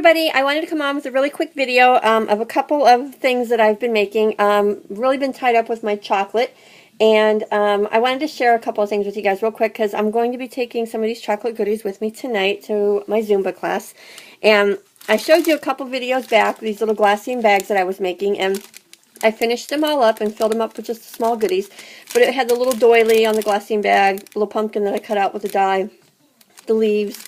everybody, I wanted to come on with a really quick video of a couple of things that I've been making. Really been tied up with my chocolate, and I wanted to share a couple of things with you guys real quick because I'm going to be taking some of these chocolate goodies with me tonight to my Zumba class. And I showed you a couple videos back, these little glassine bags that I was making, and I finished them all up and filled them up with just small goodies. But it had the little doily on the glassine bag, little pumpkin that I cut out with a die, the leaves,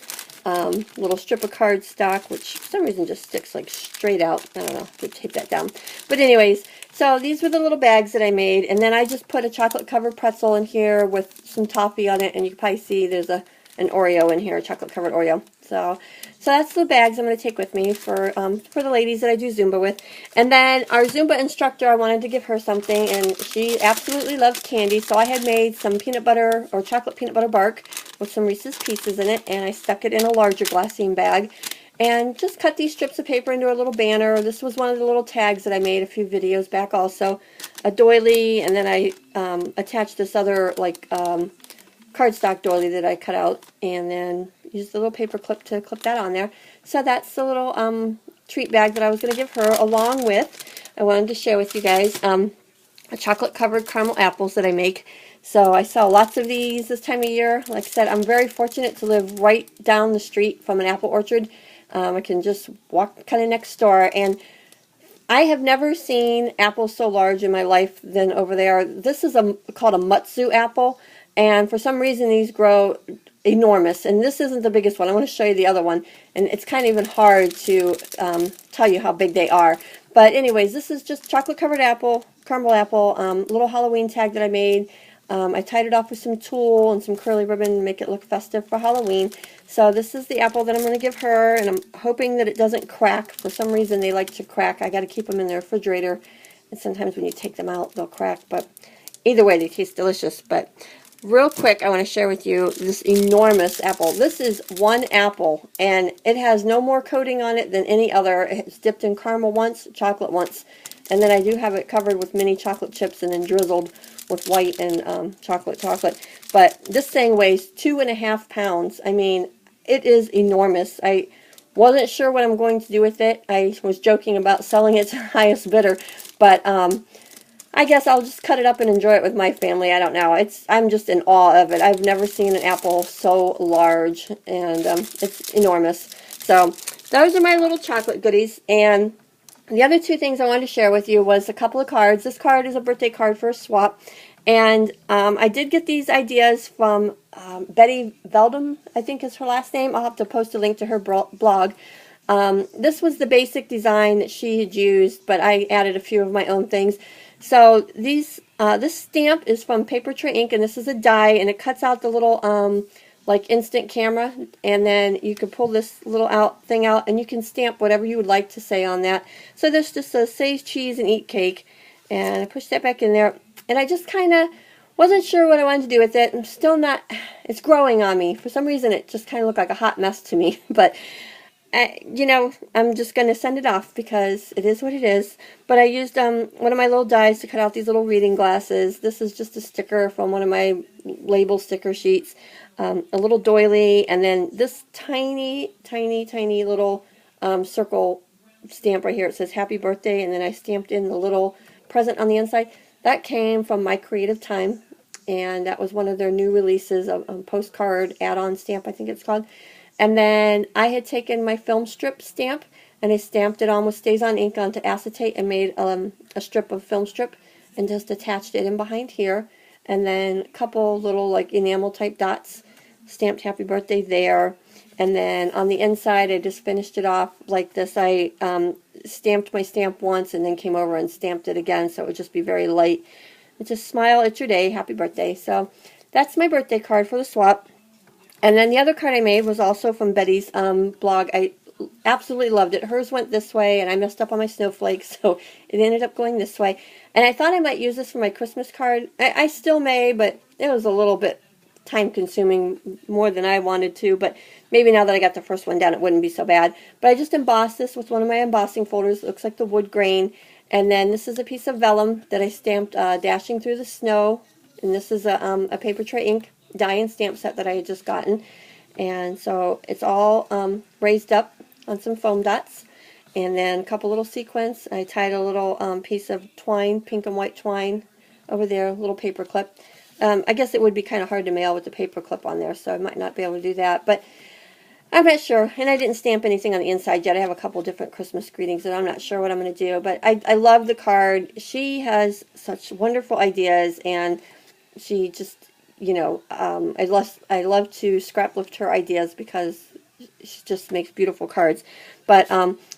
little strip of cardstock, which for some reason just sticks like straight out. I don't know, to tape that down. But anyways, so these were the little bags that I made, and then I just put a chocolate covered pretzel in here with some toffee on it, and you can probably see there's an Oreo in here, a chocolate covered Oreo. So that's the bags I'm going to take with me for the ladies that I do Zumba with. And then our Zumba instructor, I wanted to give her something, and she absolutely loves candy, so I had made some peanut butter or chocolate peanut butter bark with some Reese's Pieces in it, and I stuck it in a larger glassine bag and just cut these strips of paper into a little banner. This was one of the little tags that I made a few videos back also, a doily, and then I attached this other like cardstock doily that I cut out, and then used the little paper clip to clip that on there. So that's the little treat bag that I was going to give her, along with, I wanted to share with you guys, a chocolate covered caramel apples that I make. So I sell lots of these this time of year. Like I said, I'm very fortunate to live right down the street from an apple orchard. I can just walk kind of next door, and I have never seen apples so large in my life than over there. This is called a Mutsu apple, and for some reason these grow enormous, and this isn't the biggest one. I want to show you the other one, and it's kind of even hard to tell you how big they are. But anyways, this is just chocolate covered apple, caramel apple, little Halloween tag that I made. I tied it off with some tulle and some curly ribbon to make it look festive for Halloween. So this is the apple that I'm going to give her, and I'm hoping that it doesn't crack. For some reason they like to crack. I got to keep them in the refrigerator, and sometimes when you take them out they'll crack. But either way, they taste delicious. But real quick, I want to share with you this enormous apple. This is one apple, and it has no more coating on it than any other. It's dipped in caramel once, chocolate once, and then I do have it covered with mini chocolate chips and then drizzled with white and chocolate. But this thing weighs 2.5 pounds. I mean, it is enormous. I wasn't sure what I'm going to do with it. I was joking about selling it to the highest bidder, but I guess I'll just cut it up and enjoy it with my family. I don't know. I'm just in awe of it. I've never seen an apple so large, and it's enormous. So those are my little chocolate goodies. And the other two things I wanted to share with you was a couple of cards. This card is a birthday card for a swap. And I did get these ideas from Betty Veldum, I think is her last name. I'll have to post a link to her blog. This was the basic design that she had used, but I added a few of my own things. So this stamp is from Paper Tray Ink, and this is a die, and it cuts out the little like instant camera, and then you can pull this little thing out, and you can stamp whatever you would like to say on that. So this just says, "Say cheese and eat cake," and I pushed that back in there, and I just kind of wasn't sure what I wanted to do with it. I'm still not, it's growing on me. For some reason it just kind of looked like a hot mess to me, but you know, I'm just going to send it off because it is what it is. But I used one of my little dies to cut out these little reading glasses. This is just a sticker from one of my label sticker sheets. A little doily, and then this tiny little circle stamp right here. It says happy birthday, and then I stamped in the little present on the inside. That came from My Creative Time, and that was one of their new releases, a postcard add-on stamp, I think it's called. And then I had taken my film strip stamp, and I stamped it on with Stays-On ink onto acetate and made a strip of film strip and just attached it in behind here. And then a couple little like enamel type dots, stamped happy birthday there. And then on the inside I just finished it off like this. I stamped my stamp once and then came over and stamped it again, so it would just be very light. And just smile at your day, happy birthday. So that's my birthday card for the swap. And then the other card I made was also from Betty's blog. I absolutely loved it. Hers went this way, and I messed up on my snowflakes, so it ended up going this way. And I thought I might use this for my Christmas card. I still may, but it was a little bit time-consuming, more than I wanted to. But maybe now that I got the first one down, it wouldn't be so bad. But I just embossed this with one of my embossing folders. It looks like the wood grain. And then this is a piece of vellum that I stamped Dashing Through the Snow. And this is a Paper Tray Ink die and stamp set that I had just gotten. And so it's all raised up on some foam dots. And then a couple little sequins. I tied a little piece of twine, pink and white twine, over there, a little paper clip. I guess it would be kind of hard to mail with the paper clip on there, so I might not be able to do that. But I'm not sure. And I didn't stamp anything on the inside yet. I have a couple different Christmas greetings, and I'm not sure what I'm going to do. But I love the card. She has such wonderful ideas, and she just, you know, I love to scrap lift her ideas because she just makes beautiful cards. But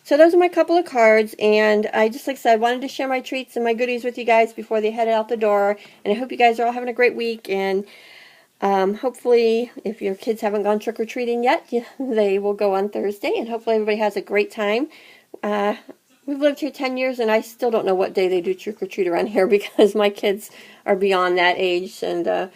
so those are my couple of cards, and I just, like I said, wanted to share my treats and my goodies with you guys before they head out the door. And I hope you guys are all having a great week, and hopefully if your kids haven't gone trick-or-treating yet, they will go on Thursday, and hopefully everybody has a great time. We've lived here 10 years, and I still don't know what day they do trick-or-treat around here because my kids are beyond that age, and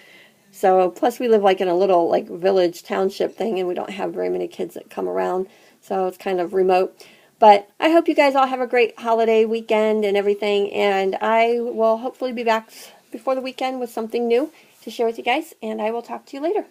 so, plus we live like in a little like village township thing, and we don't have very many kids that come around, so it's kind of remote. But I hope you guys all have a great holiday weekend and everything, and I will hopefully be back before the weekend with something new to share with you guys, and I will talk to you later.